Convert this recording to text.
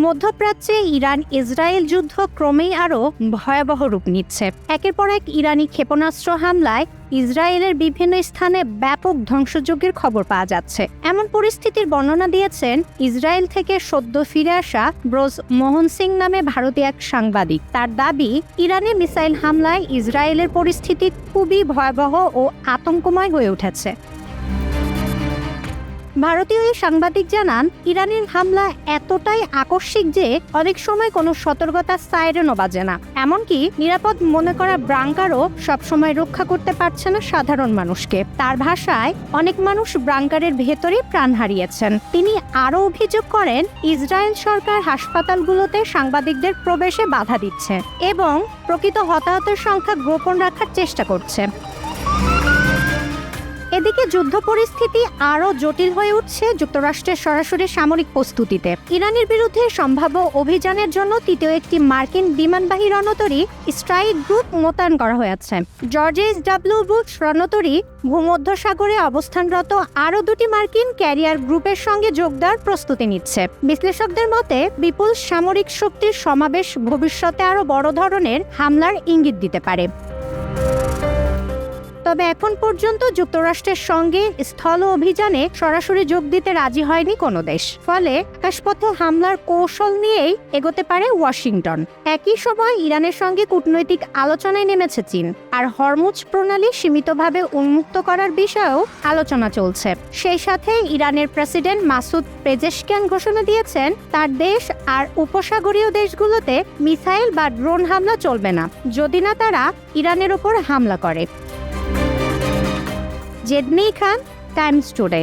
মধ্যপ্রাচ্যে Iran Israel যুদ্ধ ক্রমেই আরও ভয়াবহ রূপ নিচ্ছে। একের পর এক ইরানি ক্ষেপণাস্ত্র হামলায় ইসরায়েলের বিভিন্ন স্থানে ব্যাপক ধ্বংসযজ্ঞের খবর পাওয়া যাচ্ছে। এমন পরিস্থিতির বর্ণনা দিয়েছেন ইসরায়েল থেকে সদ্য ফিরে আসা ব্রোজ মোহন সিং নামে ভারতীয় এক সাংবাদিক। তার দাবি, ইরানে মিসাইল হামলায় ইসরায়েলের পরিস্থিতি খুবই ভয়াবহ ও আতঙ্কময় হয়ে উঠেছে। ভারতীয় এই সাংবাদিক জানান, ইরানের হামলা এতটাই আকস্মিক যে অনেক সময় কোনো সতর্কতা সাইরেনও বাজে না। এমনকি নিরাপদ মনে করা ব্রাঙ্কারও সবসময় রক্ষা করতে পারছে না সাধারণ মানুষকে। তার ভাষায়, অনেক মানুষ ব্রাঙ্কারের ভেতরে প্রাণ হারিয়েছেন। তিনি আরও অভিযোগ করেন, ইসরায়েল সরকার হাসপাতালগুলোতে সাংবাদিকদের প্রবেশে বাধা দিচ্ছে এবং প্রকৃত হতাহতের সংখ্যা গোপন রাখার চেষ্টা করছে। এদিকে যুদ্ধ পরিস্থিতি আরও জটিল হয়ে উঠছে যুক্তরাষ্ট্রের সরাসরি সামরিক প্রস্তুতিতে। ইরানের বিরুদ্ধে সম্ভাব্য অভিযানের জন্য তৃতীয় একটি মার্কিন বিমানবাহী রণতরী স্ট্রাইক গ্রুপ মোতায়েন করা হয়েছে। George HW. বুশ রণতরী ভূমধ্যসাগরে অবস্থানরত আরও দুটি মার্কিন ক্যারিয়ার গ্রুপের সঙ্গে যোগ দেওয়ার প্রস্তুতি নিচ্ছে। বিশ্লেষকদের মতে, বিপুল সামরিক শক্তির সমাবেশ ভবিষ্যতে আরও বড় ধরনের হামলার ইঙ্গিত দিতে পারে। তবে এখন পর্যন্ত যুক্তরাষ্ট্রের সঙ্গে স্থল অভিযানে সরাসরি যোগ দিতে রাজি হয়নি কোনো দেশ। ফলে আকাশপথে হামলার কৌশল নিয়েই এগোতে পারে ওয়াশিংটন। একই সময় ইরানের সঙ্গে কূটনৈতিক আলোচনায় নেমেছে চীন, আর হরমুজ প্রণালী সীমিতভাবে উন্মুক্ত করার বিষয়েও আলোচনা চলছে। সেই সাথে ইরানের প্রেসিডেন্ট মাসুদ পেজেশকিয়ান ঘোষণা দিয়েছেন, তার দেশ আর উপসাগরীয় দেশগুলোতে মিসাইল বা ড্রোন হামলা চলবে না, যদি না তারা ইরানের ওপর হামলা করে। জেদমি খান, টাইমস টুডে।